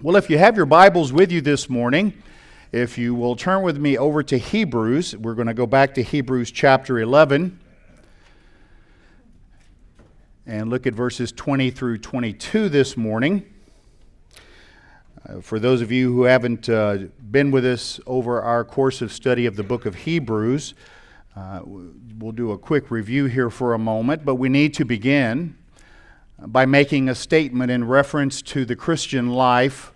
Well, if you have your Bibles with you this morning, if you will turn with me over to Hebrews, we're going to go back to Hebrews chapter 11 and look at verses 20 through 22 this morning. For those of you who haven't been with us over our course of study of the book of Hebrews, we'll do a quick review here for a moment, but we need to begin by making a statement in reference to the Christian life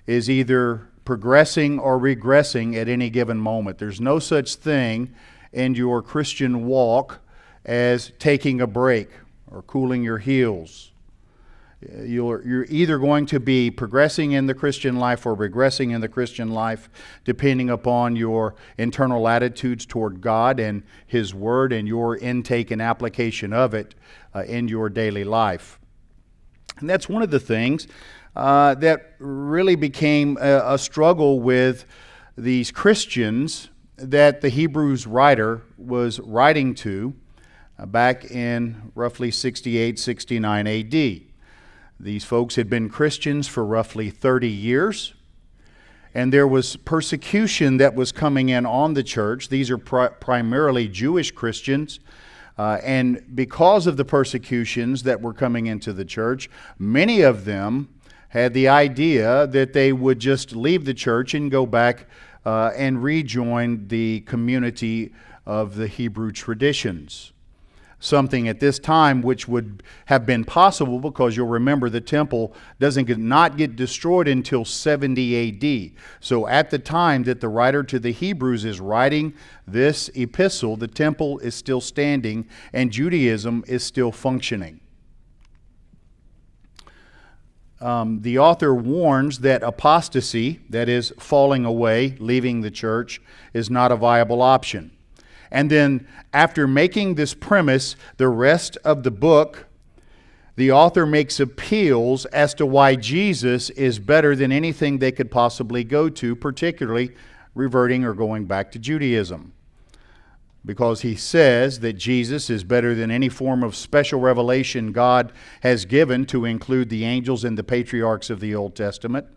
is either progressing or regressing at any given moment. There's no such thing in your Christian walk as taking a break or cooling your heels. You're either going to be progressing in the Christian life or regressing in the Christian life, depending upon your internal attitudes toward God and His Word and your intake and application of it in your daily life. And that's one of the things that really became a struggle with these Christians that the Hebrews writer was writing to back in roughly 68, 69 AD. These folks had been Christians for roughly 30 years, and there was persecution that was coming in on the church. These are primarily Jewish Christians, and because of the persecutions that were coming into the church, many of them had the idea that they would just leave the church and go back and rejoin the community of the Hebrew traditions. Something at this time which would have been possible because you'll remember the temple doesn't not get destroyed until 70 AD. So at the time that the writer to the Hebrews is writing this epistle, the temple is still standing and Judaism is still functioning. The author warns that apostasy, that is falling away, leaving the church, is not a viable option. And then after making this premise, the rest of the book, the author makes appeals as to why Jesus is better than anything they could possibly go to, particularly reverting or going back to Judaism. Because he says that Jesus is better than any form of special revelation God has given, to include the angels and the patriarchs of the Old Testament.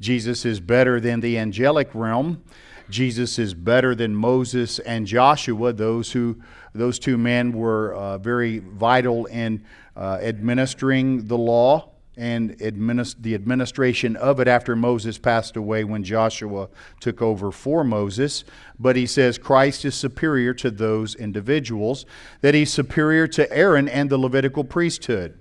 Jesus is better than the angelic realm. Jesus is better than Moses and Joshua. Those two men were very vital in administering the law and the administration of it after Moses passed away when Joshua took over for Moses. But he says Christ is superior to those individuals, that he's superior to Aaron and the Levitical priesthood.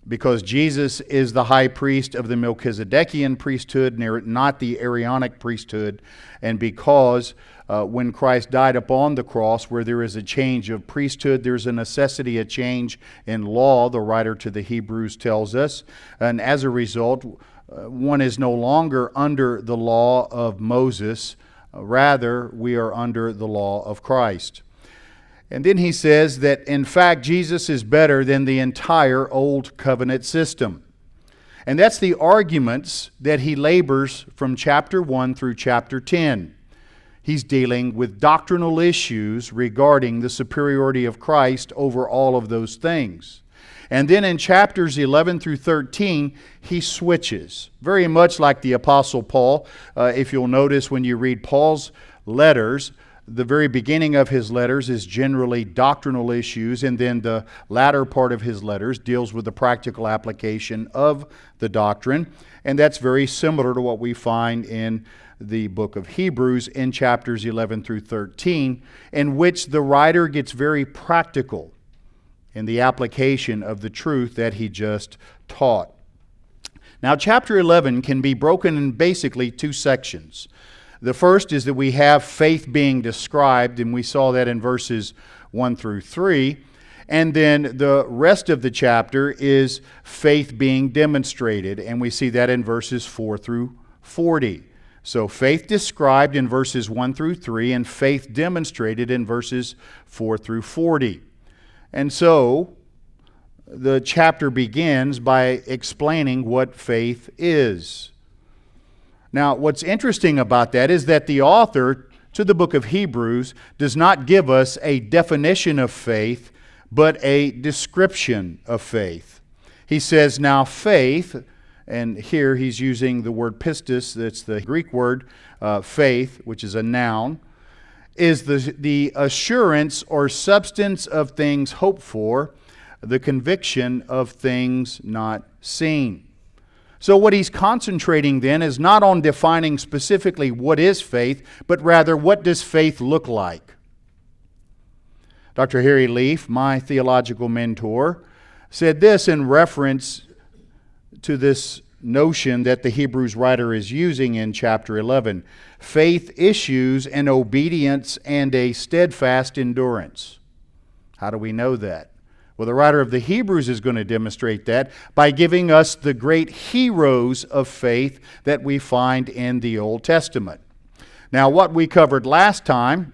Because Jesus is the high priest of the Melchizedekian priesthood, not the Aaronic priesthood, and because when Christ died upon the cross, where there is a change of priesthood, there's a necessity, a change in law, the writer to the Hebrews tells us, and as a result, one is no longer under the law of Moses, rather we are under the law of Christ. And then he says that, in fact, Jesus is better than the entire Old Covenant system. And that's the arguments that he labors from chapter 1 through chapter 10. He's dealing with doctrinal issues regarding the superiority of Christ over all of those things. And then in chapters 11 through 13, he switches. Very much like the Apostle Paul. If you'll notice when you read Paul's letters, the very beginning of his letters is generally doctrinal issues, and then the latter part of his letters deals with the practical application of the doctrine. And that's very similar to what we find in the book of Hebrews in chapters 11 through 13, in which the writer gets very practical in the application of the truth that he just taught. Now, chapter 11 can be broken in basically two sections. The first is that we have faith being described, and we saw that in verses 1 through 3. And then the rest of the chapter is faith being demonstrated, and we see that in verses 4 through 40. So faith described in verses 1 through 3, and faith demonstrated in verses 4 through 40. And so the chapter begins by explaining what faith is. Now, what's interesting about that is that the author to the book of Hebrews does not give us a definition of faith, but a description of faith. He says, now faith and here he's using the word pistis, that's the Greek word, faith, which is a noun, is the assurance or substance of things hoped for, the conviction of things not seen. So what he's concentrating then is not on defining specifically what is faith, but rather what does faith look like. Dr. Harry Leaf, my theological mentor, said this in reference to this notion that the Hebrews writer is using in chapter 11. Faith issues an obedience and a steadfast endurance. How do we know that? Well, the writer of the Hebrews is going to demonstrate that by giving us the great heroes of faith that we find in the Old Testament. Now, what we covered last time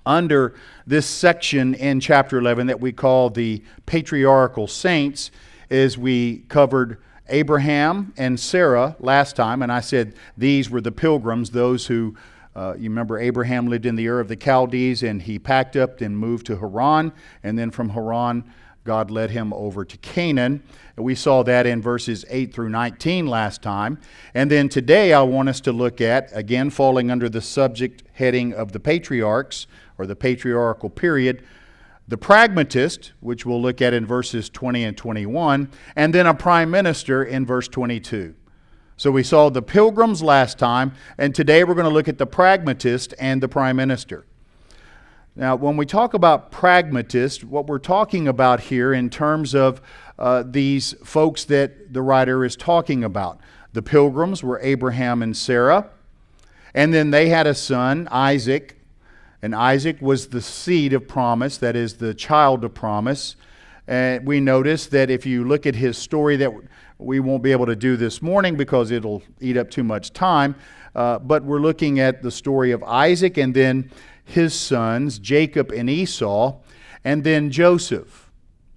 under this section in chapter 11 that we call the Patriarchal Saints is we covered Abraham and Sarah last time, and I said these were the pilgrims, those who you remember Abraham lived in the Ur of the Chaldees, and he packed up and moved to Haran, and then from Haran, God led him over to Canaan. And we saw that in verses 8 through 19 last time. And then today I want us to look at, again falling under the subject heading of the patriarchs, or the patriarchal period, the pragmatist, which we'll look at in verses 20 and 21, and then a prime minister in verse 22. So we saw the pilgrims last time, and today we're going to look at the pragmatist and the prime minister. Now, when we talk about pragmatist, what we're talking about here in terms of these folks that the writer is talking about. The pilgrims were Abraham and Sarah, and then they had a son, Isaac, and Isaac was the seed of promise, that is the child of promise. And we notice that if you look at his story, that we won't be able to do this morning because it'll eat up too much time. But we're looking at the story of Isaac and then his sons, Jacob and Esau, and then Joseph.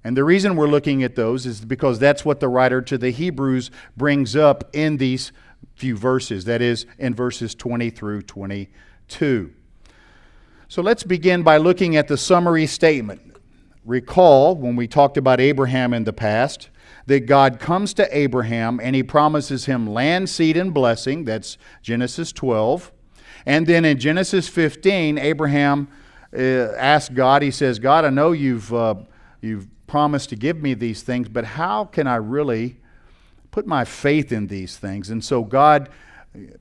And the reason we're looking at those is because that's what the writer to the Hebrews brings up in these few verses. That is in verses 20 through 22. So let's begin by looking at the summary statement. Recall, when we talked about Abraham in the past, that God comes to Abraham and he promises him land, seed, and blessing. That's Genesis 12. And then in Genesis 15, Abraham asks God, he says, God, I know you've promised to give me these things, but how can I really put my faith in these things? And so God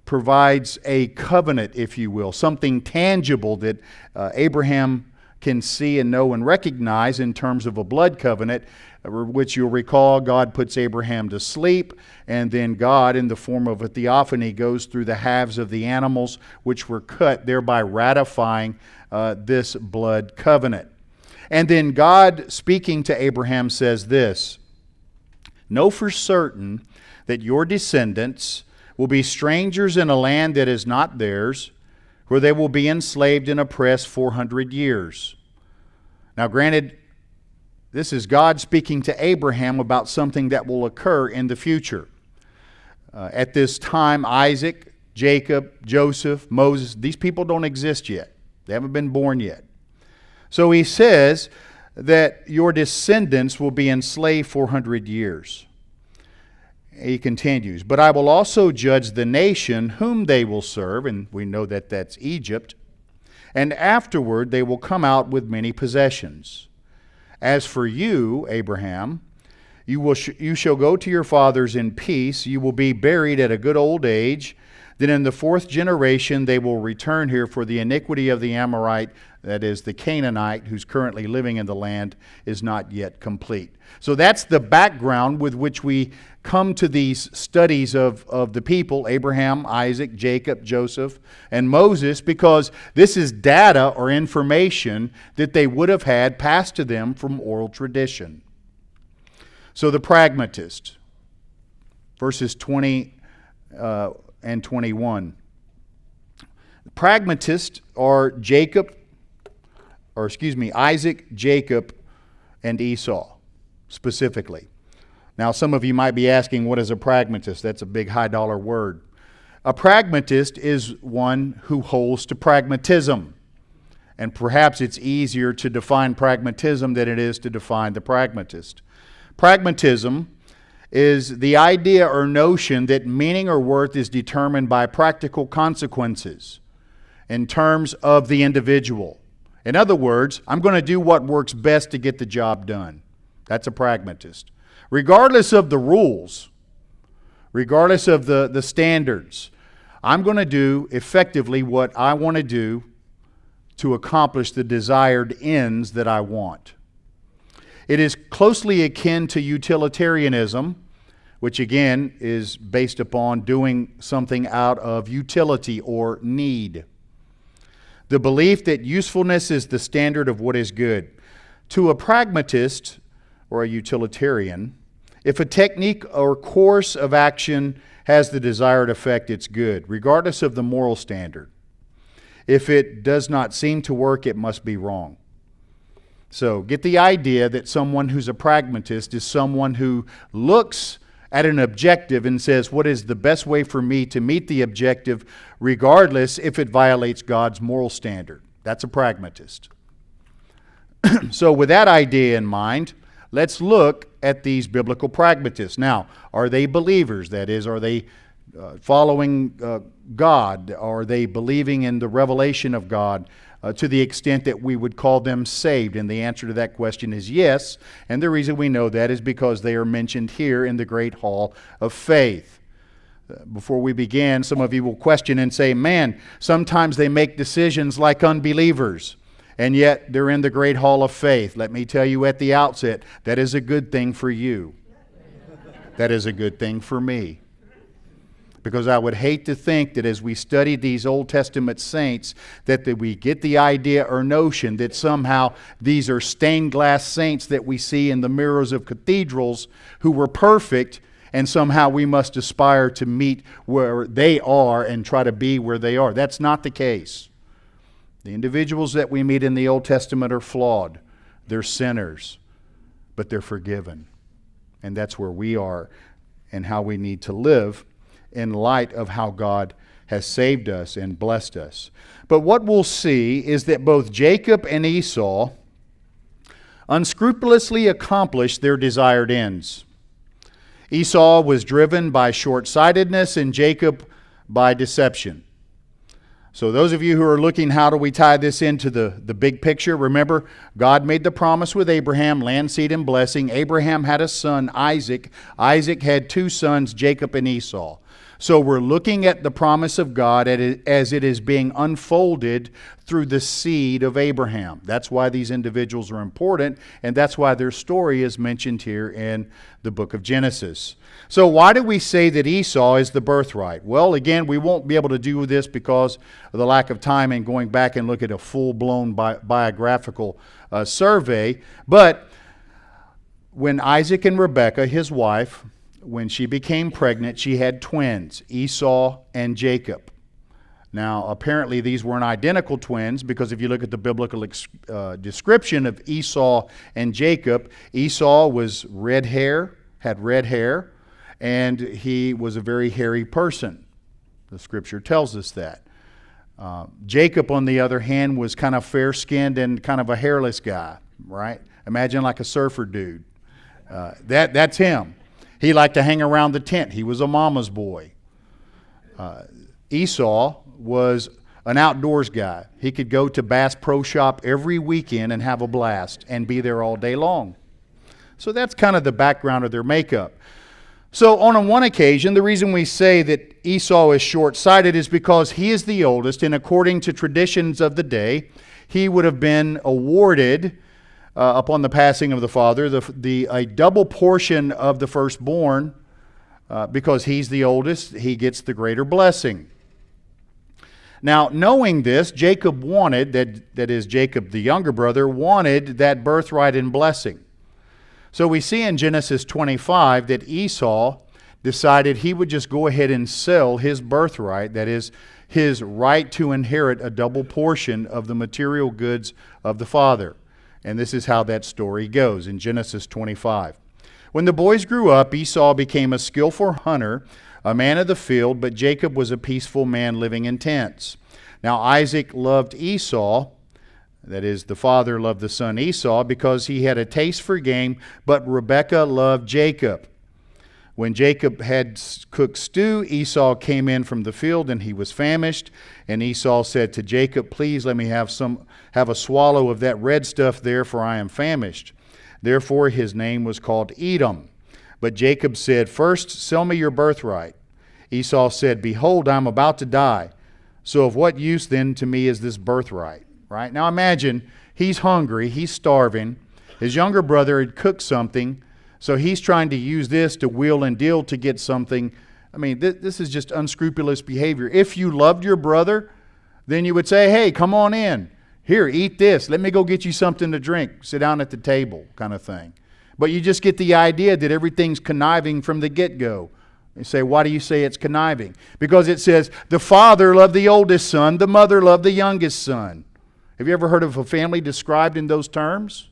provides a covenant, if you will, something tangible that Abraham can see and know and recognize in terms of a blood covenant, which you'll recall God puts Abraham to sleep, and then God, in the form of a theophany, goes through the halves of the animals which were cut, thereby ratifying this blood covenant. And then God, speaking to Abraham, says this, "Know for certain that your descendants will be strangers in a land that is not theirs, where they will be enslaved and oppressed 400 years. Now, granted, this is God speaking to Abraham about something that will occur in the future. At this time, Isaac, Jacob, Joseph, Moses, these people don't exist yet. They haven't been born yet. So he says that your descendants will be enslaved 400 years. He continues, but I will also judge the nation whom they will serve, and we know that that's Egypt, and afterward they will come out with many possessions. As for you, Abraham, you shall go to your fathers in peace. You will be buried at a good old age. Then in the fourth generation they will return here, for the iniquity of the Amorite, that is the Canaanite, who's currently living in the land, is not yet complete." So that's the background with which we come to these studies of the people, Abraham, Isaac, Jacob, Joseph, and Moses, because this is data or information that they would have had passed to them from oral tradition. So the pragmatist, verses 20 and 21. The pragmatists are Isaac, Jacob, and Esau, specifically. Now, some of you might be asking, what is a pragmatist? That's a big high-dollar word. A pragmatist is one who holds to pragmatism. And perhaps it's easier to define pragmatism than it is to define the pragmatist. Pragmatism is the idea or notion that meaning or worth is determined by practical consequences in terms of the individual. In other words, I'm going to do what works best to get the job done. That's a pragmatist. Regardless of the rules, regardless of the standards, I'm going to do effectively what I want to do to accomplish the desired ends that I want. It is closely akin to utilitarianism, which again is based upon doing something out of utility or need. The belief that usefulness is the standard of what is good. To a pragmatist or a utilitarian, if a technique or course of action has the desired effect, it's good, regardless of the moral standard. If it does not seem to work, it must be wrong. So get the idea that someone who's a pragmatist is someone who looks at an objective and says, what is the best way for me to meet the objective, regardless if it violates God's moral standard? That's a pragmatist. So with that idea in mind, let's look at these biblical pragmatists. Now, are they believers? That is, are they following God? Are they believing in the revelation of God to the extent that we would call them saved? And the answer to that question is yes. And the reason we know that is because they are mentioned here in the Great Hall of Faith. Before we begin, some of you will question and say, man, sometimes they make decisions like unbelievers, and yet they're in the Great Hall of Faith. Let me tell you at the outset, that is a good thing for you. That is a good thing for me. Because I would hate to think that as we study these Old Testament saints, that we get the idea or notion that somehow these are stained glass saints that we see in the mirrors of cathedrals who were perfect, and somehow we must aspire to meet where they are and try to be where they are. That's not the case. The individuals that we meet in the Old Testament are flawed. They're sinners, but they're forgiven. And that's where we are and how we need to live in light of how God has saved us and blessed us. But what we'll see is that both Jacob and Esau unscrupulously accomplished their desired ends. Esau was driven by short-sightedness and Jacob by deception. So those of you who are looking, how do we tie this into the big picture? Remember, God made the promise with Abraham, land, seed, and blessing. Abraham had a son, Isaac. Isaac had two sons, Jacob and Esau. So we're looking at the promise of God as it is being unfolded through the seed of Abraham. That's why these individuals are important, and that's why their story is mentioned here in the book of Genesis. So why do we say that Esau is the birthright? Well, again, we won't be able to do this because of the lack of time and going back and look at a full-blown biographical survey. But when Isaac and Rebekah, his wife, when she became pregnant, she had twins, Esau and Jacob. Now, apparently these weren't identical twins, because if you look at the biblical description of Esau and Jacob, Esau was had red hair, and he was a very hairy person. The scripture tells us that. Jacob, on the other hand, was kind of fair-skinned and kind of a hairless guy, right? Imagine like a surfer dude. That's him. He liked to hang around the tent. He was a mama's boy. Esau was an outdoors guy. He could go to Bass Pro Shop every weekend and have a blast and be there all day long. So that's kind of the background of their makeup. So on one occasion, the reason we say that Esau is short-sighted is because he is the oldest, and according to traditions of the day, he would have been awarded upon the passing of the father, a double portion of the firstborn, because he's the oldest, he gets the greater blessing. Now, knowing this, Jacob wanted, that is Jacob the younger brother, wanted that birthright and blessing. So we see in Genesis 25 that Esau decided he would just go ahead and sell his birthright, that is, his right to inherit a double portion of the material goods of the father. And this is how that story goes in Genesis 25. When the boys grew up, Esau became a skillful hunter, a man of the field, but Jacob was a peaceful man living in tents. Now Isaac loved Esau, that is, the father loved the son Esau, because he had a taste for game, but Rebekah loved Jacob. When Jacob had cooked stew, Esau came in from the field, and he was famished. And Esau said to Jacob, "Please let me have a swallow of that red stuff there, for I am famished." Therefore his name was called Edom. But Jacob said, "First sell me your birthright." Esau said, "Behold, I am about to die. So of what use then to me is this birthright?" Right? Now imagine, he's hungry, he's starving. His younger brother had cooked something, so he's trying to use this to wheel and deal to get something. I mean, this is just unscrupulous behavior. If you loved your brother, then you would say, "Hey, come on in. Here, eat this. Let me go get you something to drink. Sit down at the table," kind of thing. But you just get the idea that everything's conniving from the get-go. You say, why do you say it's conniving? Because it says, the father loved the oldest son, the mother loved the youngest son. Have you ever heard of a family described in those terms?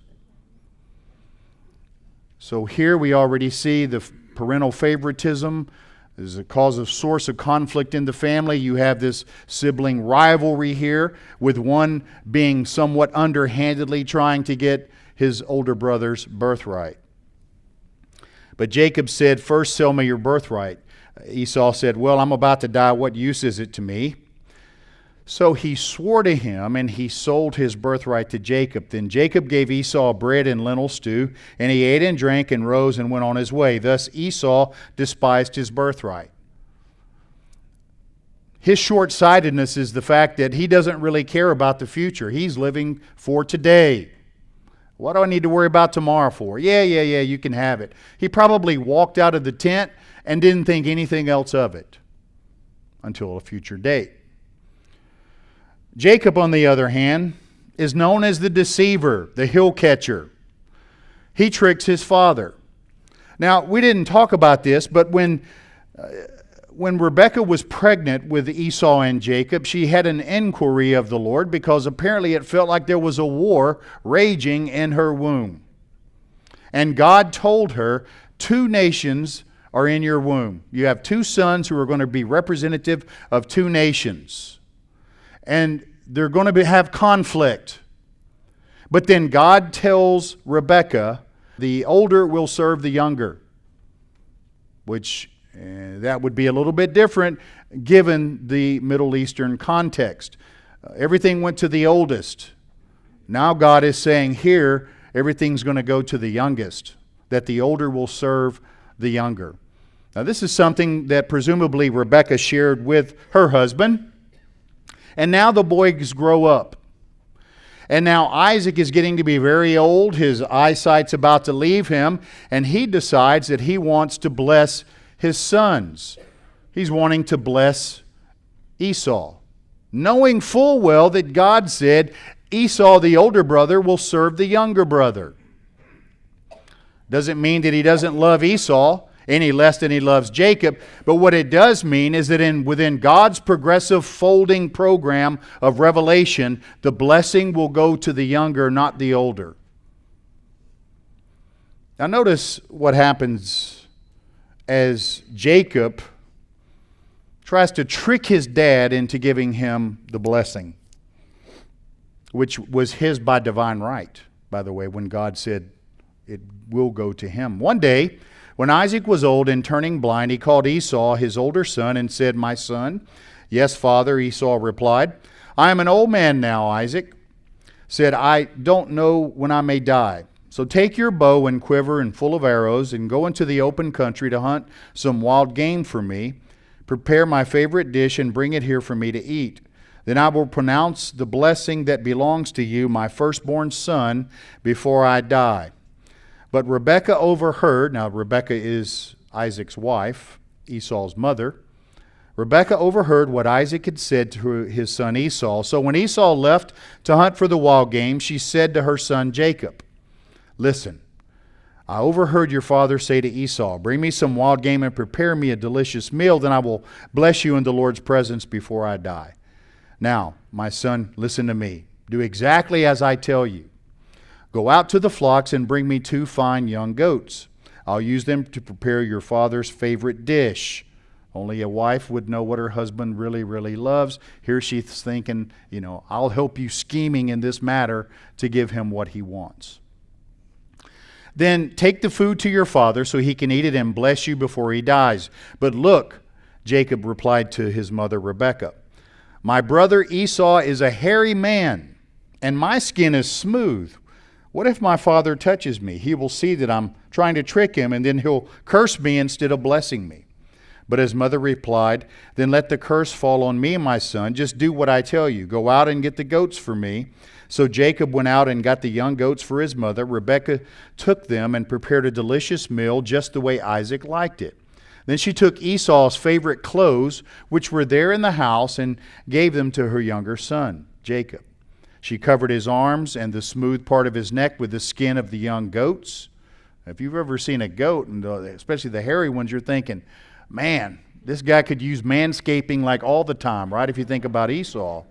So here we already see the parental favoritism is a source of conflict in the family. You have this sibling rivalry here, with one being somewhat underhandedly trying to get his older brother's birthright. But Jacob said, "First sell me your birthright." Esau said, "Well, I'm about to die. What use is it to me?" So he swore to him, and he sold his birthright to Jacob. Then Jacob gave Esau bread and lentil stew, and he ate and drank and rose and went on his way. Thus Esau despised his birthright. His short-sightedness is the fact that he doesn't really care about the future. He's living for today. What do I need to worry about tomorrow for? Yeah, you can have it. He probably walked out of the tent and didn't think anything else of it until a future date. Jacob, on the other hand, is known as the deceiver, the hill catcher. He tricks his father. Now, we didn't talk about this, but when Rebekah was pregnant with Esau and Jacob, she had an inquiry of the Lord, because apparently it felt like there was a war raging in her womb. And God told her, 2 nations are in your womb. You have 2 sons who are going to be representative of 2 nations. And they're going to have conflict. But then God tells Rebekah, the older will serve the younger, which that would be a little bit different given the Middle Eastern context. Everything went to the oldest. Now God is saying here, everything's going to go to the youngest, that the older will serve the younger. Now this is something that presumably Rebekah shared with her husband. And now the boys grow up. And now Isaac is getting to be very old. His eyesight's about to leave him. And he decides that he wants to bless his sons. He's wanting to bless Esau, knowing full well that God said Esau, the older brother, will serve the younger brother. Doesn't mean that he doesn't love Esau any less than he loves Jacob. But what it does mean is that within God's progressive folding program of revelation, the blessing will go to the younger, not the older. Now notice what happens as Jacob tries to trick his dad into giving him the blessing, which was his by divine right, by the way, when God said it will go to him. One day, when Isaac was old and turning blind, he called Esau, his older son, and said, "My son." "Yes, father," Esau replied. "I am an old man now," Isaac said. "I don't know when I may die. So take your bow and quiver and full of arrows and go into the open country to hunt some wild game for me. Prepare my favorite dish and bring it here for me to eat. Then I will pronounce the blessing that belongs to you, my firstborn son, before I die." But Rebekah overheard. Now Rebekah is Isaac's wife, Esau's mother. Rebekah overheard what Isaac had said to his son Esau. So when Esau left to hunt for the wild game, she said to her son Jacob, "Listen, I overheard your father say to Esau, 'Bring me some wild game and prepare me a delicious meal. Then I will bless you in the Lord's presence before I die. Now, my son, listen to me. Do exactly as I tell you. Go out to the flocks and bring me 2 fine young goats. I'll use them to prepare your father's favorite dish.'" Only a wife would know what her husband really, really loves. Here she's thinking, I'll help you scheming in this matter to give him what he wants. Then take the food to your father so he can eat it and bless you before he dies. But look, Jacob replied to his mother Rebekah, my brother Esau is a hairy man, and my skin is smooth. What if my father touches me? He will see that I'm trying to trick him, and then he'll curse me instead of blessing me. But his mother replied, then let the curse fall on me, my son. Just do what I tell you. Go out and get the goats for me. So Jacob went out and got the young goats for his mother. Rebekah took them and prepared a delicious meal just the way Isaac liked it. Then she took Esau's favorite clothes, which were there in the house, and gave them to her younger son, Jacob. She covered his arms and the smooth part of his neck with the skin of the young goats. If you've ever seen a goat, and especially the hairy ones, you're thinking, man, this guy could use manscaping like all the time, right? If you think about Esau.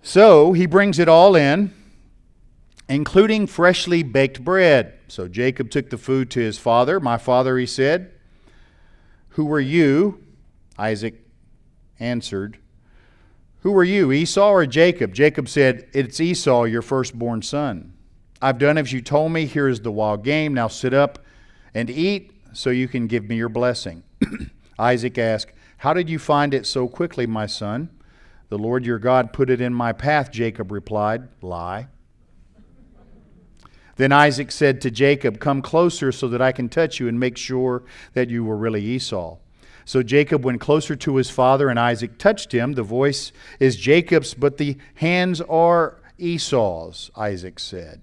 So he brings it all in, including freshly baked bread. So Jacob took the food to his father. My father, he said, who are you? Isaac answered, who are you, Esau or Jacob? Jacob said, it's Esau, your firstborn son. I've done as you told me. Here is the wild game. Now sit up and eat so you can give me your blessing. Isaac asked, how did you find it so quickly, my son? The Lord your God put it in my path, Jacob replied. Lie. Then Isaac said to Jacob, come closer so that I can touch you and make sure that you were really Esau. So Jacob went closer to his father, and Isaac touched him. The voice is Jacob's, but the hands are Esau's, Isaac said.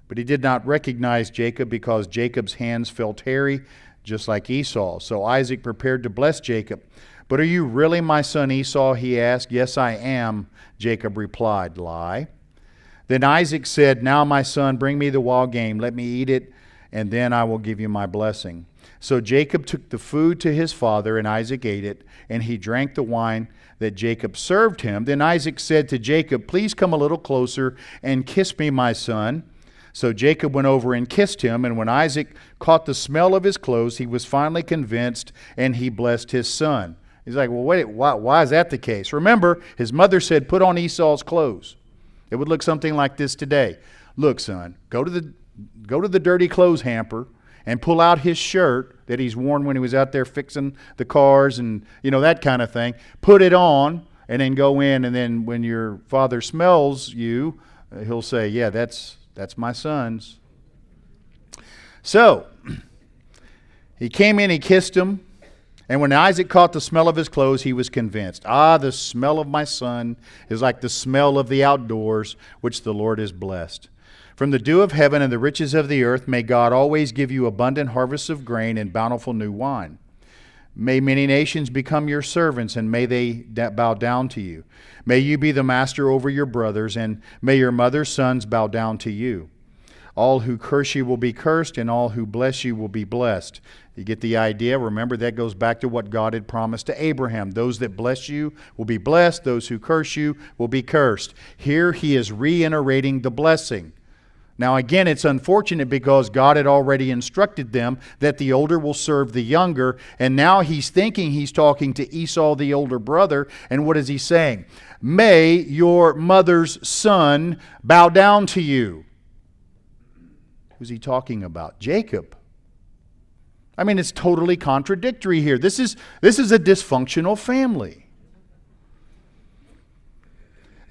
But he did not recognize Jacob because Jacob's hands felt hairy, just like Esau. So Isaac prepared to bless Jacob. But are you really my son Esau? He asked. Yes, I am, Jacob replied. Lie. Then Isaac said, now, my son, bring me the wild game. Let me eat it, and then I will give you my blessing. So Jacob took the food to his father, and Isaac ate it, and he drank the wine that Jacob served him. Then Isaac said to Jacob, please come a little closer and kiss me, my son. So Jacob went over and kissed him, and when Isaac caught the smell of his clothes, he was finally convinced, and he blessed his son. He's like, well, wait, why is that the case? Remember, his mother said, put on Esau's clothes. It would look something like this today. Look, son, go to the dirty clothes hamper and pull out his shirt that he's worn when he was out there fixing the cars and, that kind of thing. Put it on and then go in, and then when your father smells you, he'll say, yeah, that's my son's. So he came in, he kissed him. And when Isaac caught the smell of his clothes, he was convinced. The smell of my son is like the smell of the outdoors, which the Lord has blessed. From the dew of heaven and the riches of the earth, may God always give you abundant harvests of grain and bountiful new wine. May many nations become your servants, and may they bow down to you. May you be the master over your brothers, and may your mother's sons bow down to you. All who curse you will be cursed, and all who bless you will be blessed. You get the idea? Remember, that goes back to what God had promised to Abraham. Those that bless you will be blessed. Those who curse you will be cursed. Here he is reiterating the blessing. Now again, it's unfortunate because God had already instructed them that the older will serve the younger, and now he's thinking he's talking to Esau, the older brother, and what is he saying? May your mother's son bow down to you. Who's he talking about? Jacob. I mean, it's totally contradictory here. This is a dysfunctional family.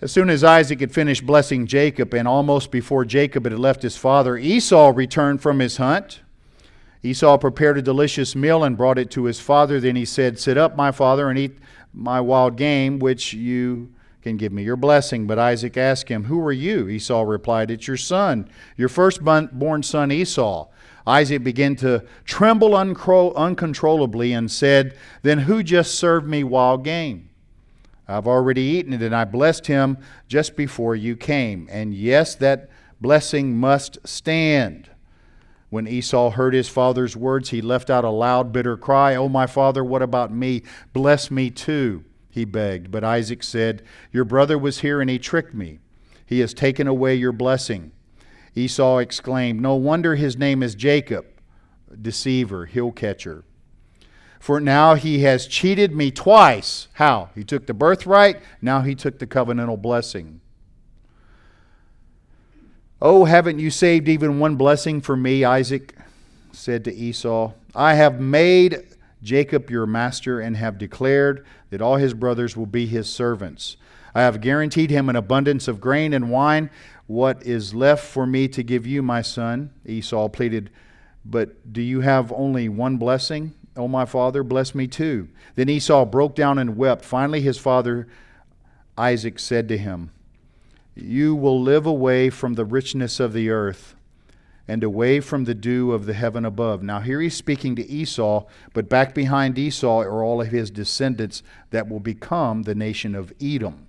As soon as Isaac had finished blessing Jacob, and almost before Jacob had left his father, Esau returned from his hunt. Esau prepared a delicious meal and brought it to his father. Then he said, sit up, my father, and eat my wild game, which you can give me your blessing. But Isaac asked him, who are you? Esau replied, it's your son, your firstborn son Esau. Isaac began to tremble uncontrollably and said, then who just served me wild game? I've already eaten it, and I blessed him just before you came. And yes, that blessing must stand. When Esau heard his father's words, he let out a loud, bitter cry. Oh, my father, what about me? Bless me too, he begged. But Isaac said, your brother was here and he tricked me. He has taken away your blessing. Esau exclaimed, no wonder his name is Jacob, deceiver, heel catcher. For now he has cheated me twice. How? He took the birthright, now he took the covenantal blessing. "Oh, haven't you saved even one blessing for me?" Isaac said to Esau. "I have made Jacob your master and have declared that all his brothers will be his servants. I have guaranteed him an abundance of grain and wine. What is left for me to give you, my son?" Esau pleaded. "But do you have only one blessing? Oh, my father, bless me too." Then Esau broke down and wept. Finally, his father Isaac said to him, "You will live away from the richness of the earth and away from the dew of the heaven above." Now here he's speaking to Esau, but back behind Esau are all of his descendants that will become the nation of Edom.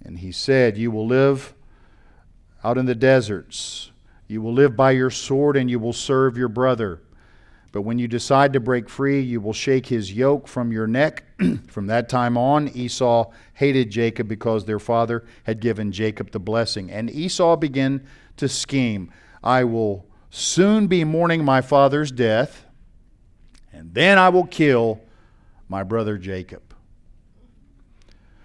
And he said, "You will live out in the deserts. You will live by your sword and you will serve your brother. But when you decide to break free, you will shake his yoke from your neck." From that time on, Esau hated Jacob because their father had given Jacob the blessing. And Esau began to scheme. "I will soon be mourning my father's death, and then I will kill my brother Jacob."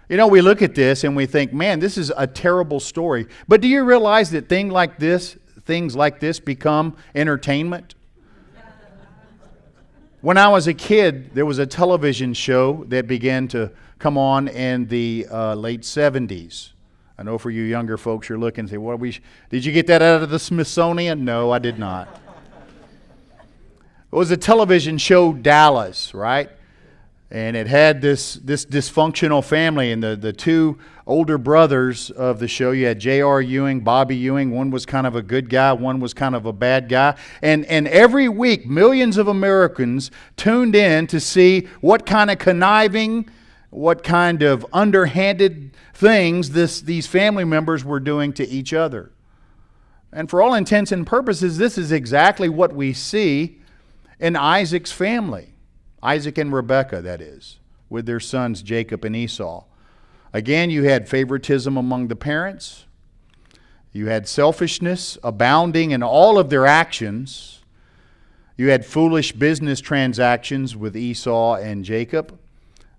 You know, we look at this and we think, man, this is a terrible story. But do you realize that things like this become entertainment? When I was a kid, there was a television show that began to come on in the late 70s. I know for you younger folks, you're looking and say, did you get that out of the Smithsonian? No, I did not. It was a television show, Dallas, right? And it had this dysfunctional family, and the two older brothers of the show. You had J.R. Ewing, Bobby Ewing. One was kind of a good guy, one was kind of a bad guy. And every week, millions of Americans tuned in to see what kind of conniving, what kind of underhanded things these family members were doing to each other. And for all intents and purposes, this is exactly what we see in Isaac's family. Isaac and Rebekah, that is, with their sons Jacob and Esau. Again, you had favoritism among the parents. You had selfishness abounding in all of their actions. You had foolish business transactions with Esau and Jacob.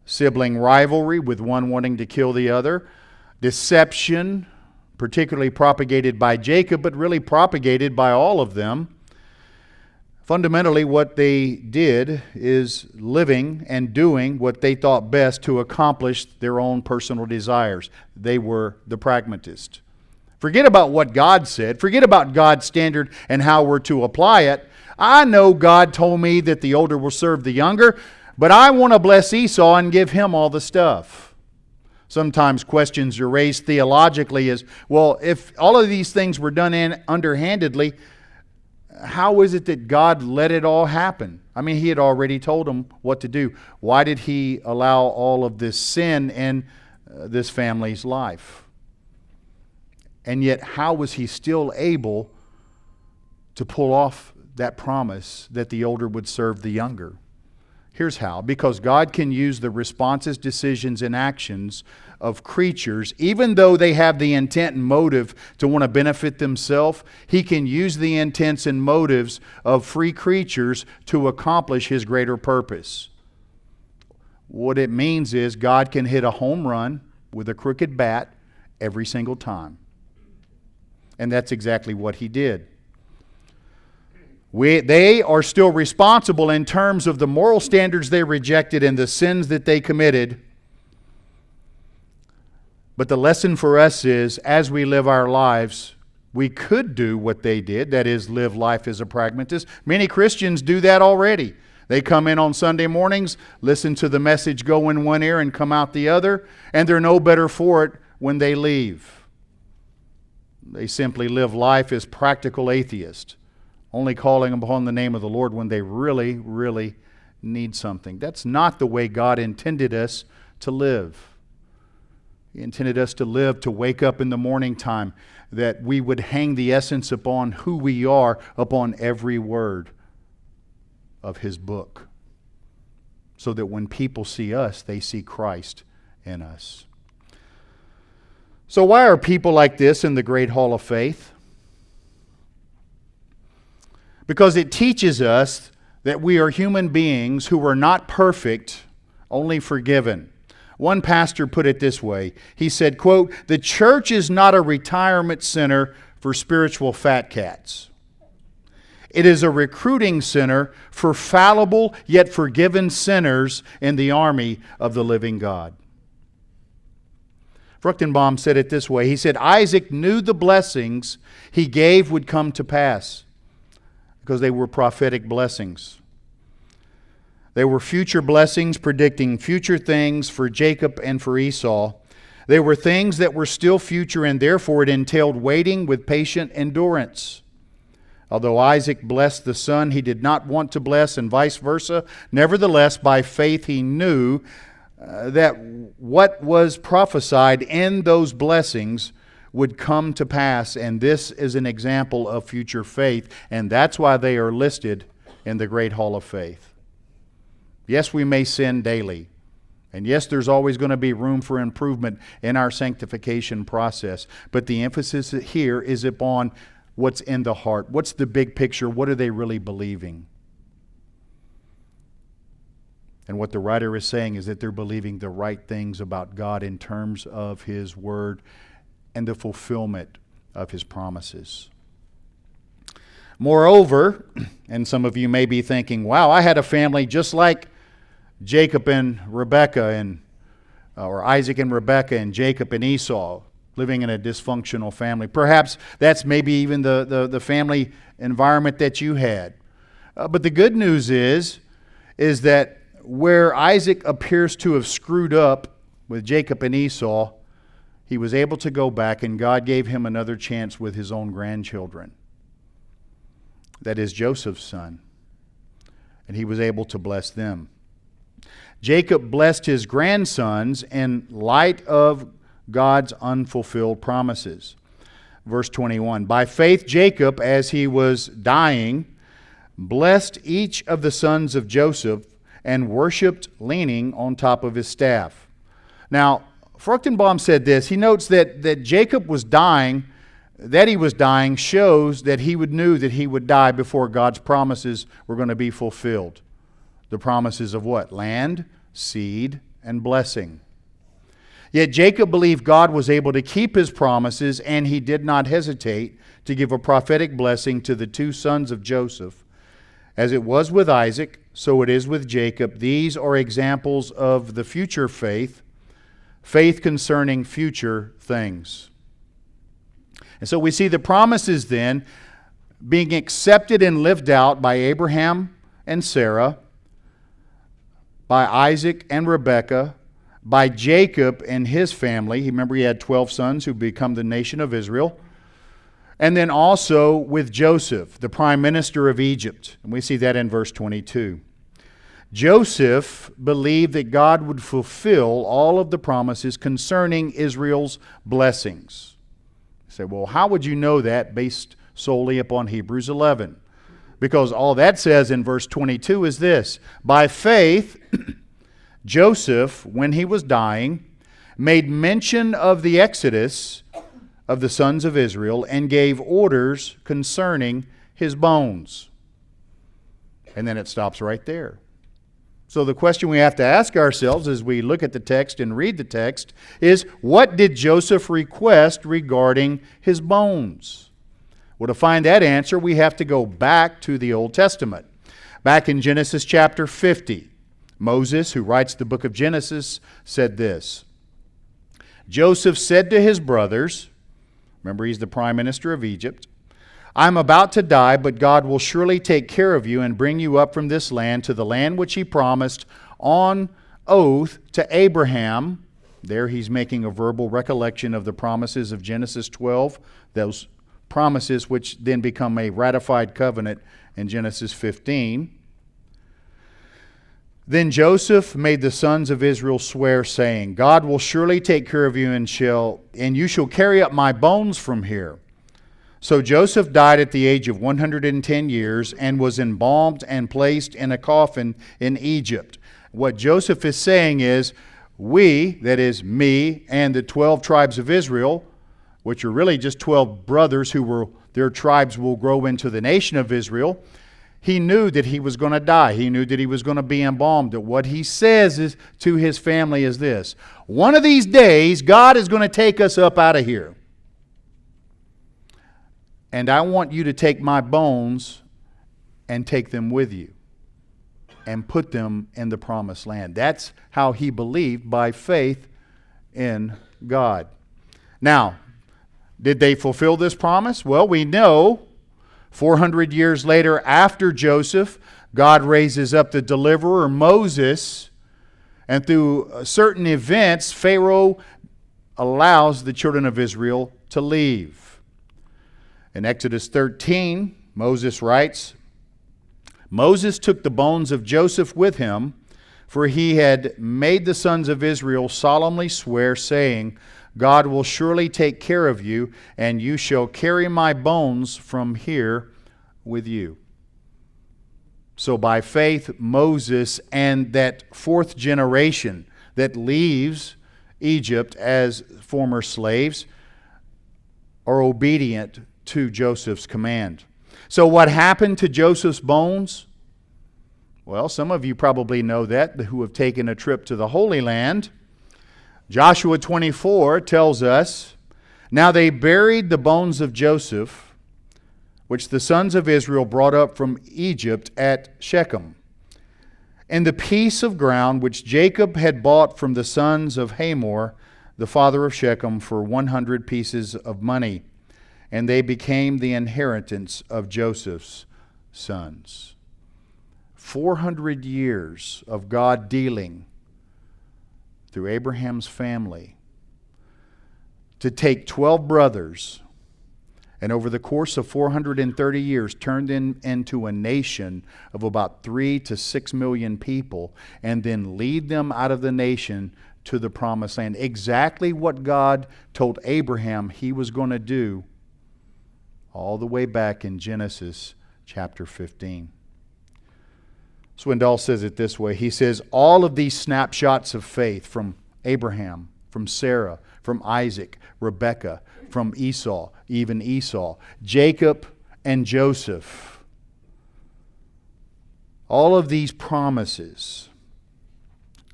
Sibling rivalry with one wanting to kill the other. Deception, particularly propagated by Jacob, but really propagated by all of them. Fundamentally, what they did is living and doing what they thought best to accomplish their own personal desires. They were the pragmatists. Forget about what God said. Forget about God's standard and how we're to apply it. I know God told me that the older will serve the younger, but I want to bless Esau and give him all the stuff. Sometimes questions are raised theologically as, well, if all of these things were done underhandedly, how is it that God let it all happen? I mean, He had already told them what to do. Why did He allow all of this sin in this family's life? And yet, how was He still able to pull off that promise that the older would serve the younger? Here's how. Because God can use the responses, decisions, and actions of creatures, even though they have the intent and motive to want to benefit themselves, He can use the intents and motives of free creatures to accomplish His greater purpose. What it means is God can hit a home run with a crooked bat every single time. And that's exactly what He did. They are still responsible in terms of the moral standards they rejected and the sins that they committed. But the lesson for us is, as we live our lives, we could do what they did, that is, live life as a pragmatist. Many Christians do that already. They come in on Sunday mornings, listen to the message go in one ear and come out the other, and they're no better for it when they leave. They simply live life as practical atheists, only calling upon the name of the Lord when they really, really need something. That's not the way God intended us to live. He intended us to live, to wake up in the morning time, that we would hang the essence upon who we are, upon every word of His book, so that when people see us, they see Christ in us. So why are people like this in the Great Hall of Faith? Because it teaches us that we are human beings who are not perfect, only forgiven. One pastor put it this way. He said, quote, "The church is not a retirement center for spiritual fat cats. It is a recruiting center for fallible yet forgiven sinners in the army of the living God. Fruchtenbaum said it this way. He said, Isaac knew the blessings he gave would come to pass because they were prophetic blessings. They were future blessings predicting future things for Jacob and for Esau. They were things that were still future, and therefore it entailed waiting with patient endurance. Although Isaac blessed the son he did not want to bless and vice versa, nevertheless, by faith he knew that what was prophesied in those blessings would come to pass, and this is an example of future faith, and that's why they are listed in the Great Hall of Faith. Yes, we may sin daily, and yes, there's always going to be room for improvement in our sanctification process, but the emphasis here is upon what's in the heart. What's the big picture? What are they really believing? And what the writer is saying is that they're believing the right things about God in terms of His Word and the fulfillment of His promises. Moreover, and some of you may be thinking, wow, I had a family just like Jacob and Rebekah, or Isaac and Rebekah and Jacob and Esau, living in a dysfunctional family. Perhaps that's maybe even the family environment that you had. But the good news is that where Isaac appears to have screwed up with Jacob and Esau, he was able to go back, and God gave him another chance with his own grandchildren. That is Joseph's son. And he was able to bless them. Jacob blessed his grandsons in light of God's unfulfilled promises. Verse 21, by faith Jacob, as he was dying, blessed each of the sons of Joseph and worshipped leaning on top of his staff. Now, Fruchtenbaum said this. He notes that Jacob was dying, that he was dying shows that he knew that he would die before God's promises were going to be fulfilled. The promises of what? Land, seed, and blessing. Yet Jacob believed God was able to keep His promises, and he did not hesitate to give a prophetic blessing to the two sons of Joseph. As it was with Isaac, so it is with Jacob. These are examples of the future faith, faith concerning future things. And so we see the promises then being accepted and lived out by Abraham and Sarah, by Isaac and Rebekah, by Jacob and his family. Remember, he had 12 sons who become the nation of Israel. And then also with Joseph, the prime minister of Egypt. And we see that in verse 22. Joseph believed that God would fulfill all of the promises concerning Israel's blessings. You say, well, how would you know that based solely upon Hebrews 11? Because all that says in verse 22 is this: by faith, Joseph, when he was dying, made mention of the exodus of the sons of Israel and gave orders concerning his bones. And then it stops right there. So the question we have to ask ourselves as we look at the text and read the text is, what did Joseph request regarding his bones? Well, to find that answer, we have to go back to the Old Testament. Back in Genesis chapter 50, Moses, who writes the book of Genesis, said this: Joseph said to his brothers, remember he's the prime minister of Egypt, I am about to die, but God will surely take care of you and bring you up from this land to the land which He promised on oath to Abraham. There he's making a verbal recollection of the promises of Genesis 12, those promises which then become a ratified covenant in Genesis 15. Then Joseph made the sons of Israel swear, saying, God will surely take care of you, and you shall carry up my bones from here. So Joseph died at the age of 110 years and was embalmed and placed in a coffin in Egypt. What Joseph is saying is, we, that is me and the 12 tribes of Israel, which are really just 12 brothers their tribes will grow into the nation of Israel. He knew that he was going to die. He knew that he was going to be embalmed. What he says to his family is this: one of these days, God is going to take us up out of here. and I want you to take my bones and take them with you and put them in the promised land. That's how he believed by faith in God. Now, did they fulfill this promise? Well, we know 400 years later, after Joseph, God raises up the deliverer, Moses, and through certain events, Pharaoh allows the children of Israel to leave. In Exodus 13, Moses writes, Moses took the bones of Joseph with him, for he had made the sons of Israel solemnly swear, saying, God will surely take care of you, and you shall carry my bones from here with you. So by faith, Moses and that fourth generation that leaves Egypt as former slaves are obedient to Joseph's command. So what happened to Joseph's bones? Well, some of you probably know that, who have taken a trip to the Holy Land. Joshua 24 tells us, Now they buried the bones of Joseph, which the sons of Israel brought up from Egypt at Shechem, in the piece of ground which Jacob had bought from the sons of Hamor, the father of Shechem, for 100 pieces of money. And they became the inheritance of Joseph's sons. 400 years of God dealing through Abraham's family to take 12 brothers and over the course of 430 years turned into a nation of about 3 to 6 million people, and then lead them out of the nation to the promised land. Exactly what God told Abraham he was going to do all the way back in Genesis chapter 15. Swindoll says it this way. He says, all of these snapshots of faith from Abraham, from Sarah, from Isaac, Rebekah, from Esau, even Esau, Jacob and Joseph, all of these promises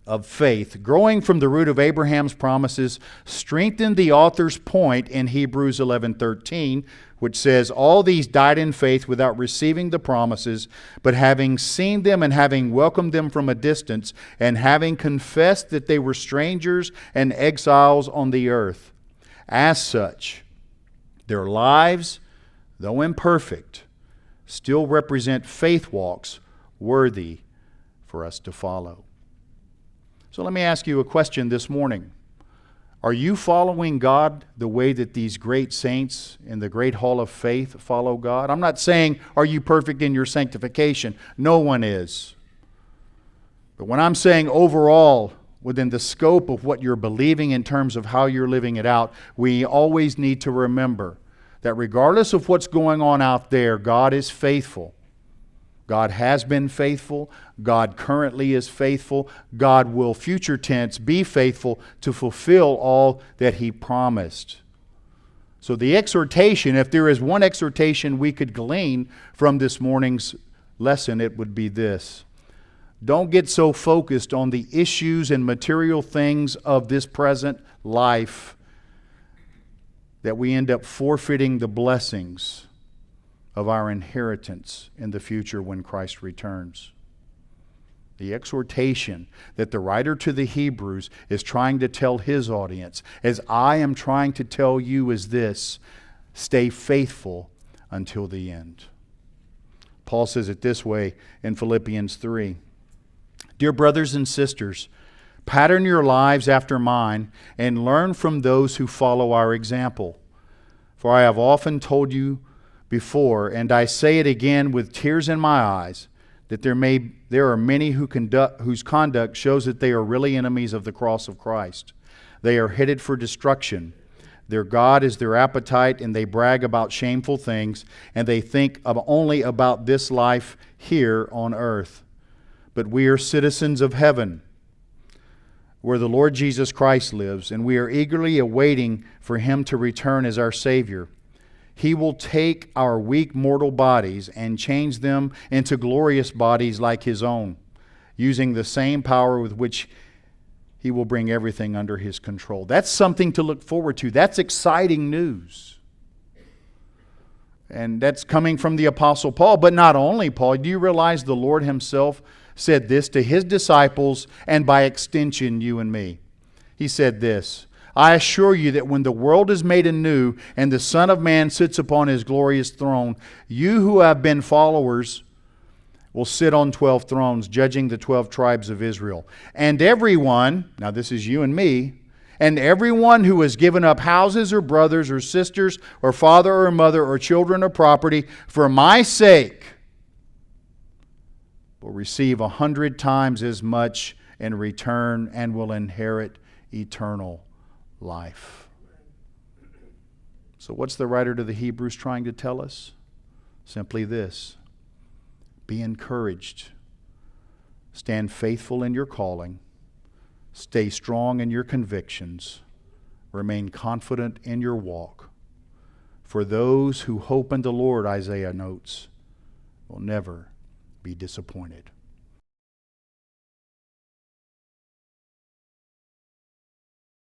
of faith, growing from the root of Abraham's promises, strengthen the author's point in Hebrews 11:13, which says, all these died in faith without receiving the promises, but having seen them and having welcomed them from a distance, and having confessed that they were strangers and exiles on the earth. As such, their lives, though imperfect, still represent faith walks worthy for us to follow. So let me ask you a question this morning. Are you following God the way that these great saints in the great hall of faith follow God? I'm not saying, are you perfect in your sanctification? No one is. But when I'm saying overall, within the scope of what you're believing in terms of how you're living it out, we always need to remember that regardless of what's going on out there, God is faithful. God has been faithful. God currently is faithful. God will, future tense, be faithful to fulfill all that He promised. So the exhortation, if there is one exhortation we could glean from this morning's lesson, it would be this. Don't get so focused on the issues and material things of this present life that we end up forfeiting the blessings of our inheritance in the future when Christ returns. The exhortation that the writer to the Hebrews is trying to tell his audience, as I am trying to tell you, is this: stay faithful until the end. Paul says it this way in Philippians 3. Dear brothers and sisters, pattern your lives after mine and learn from those who follow our example. For I have often told you before, and I say it again with tears in my eyes, that there are many whose conduct shows that they are really enemies of the cross of Christ. They are headed for destruction. Their God is their appetite, and they brag about shameful things, and they think only about this life here on earth. But we are citizens of heaven, where the Lord Jesus Christ lives, and we are eagerly awaiting for Him to return as our Savior. He will take our weak mortal bodies and change them into glorious bodies like His own, using the same power with which He will bring everything under His control. That's something to look forward to. That's exciting news. And that's coming from the Apostle Paul. But not only Paul. Do you realize the Lord himself said this to his disciples, and by extension, you and me? He said this, I assure you that when the world is made anew and the Son of Man sits upon his glorious throne, you who have been followers will sit on 12 thrones, judging the 12 tribes of Israel. And everyone, now this is you and me, and everyone who has given up houses or brothers or sisters or father or mother or children or property for my sake will receive 100 times as much in return and will inherit eternal life. So what's the writer to the Hebrews trying to tell us? Simply this. Be encouraged. Stand faithful in your calling. Stay strong in your convictions. Remain confident in your walk. For those who hope in the Lord, Isaiah notes, will never be disappointed.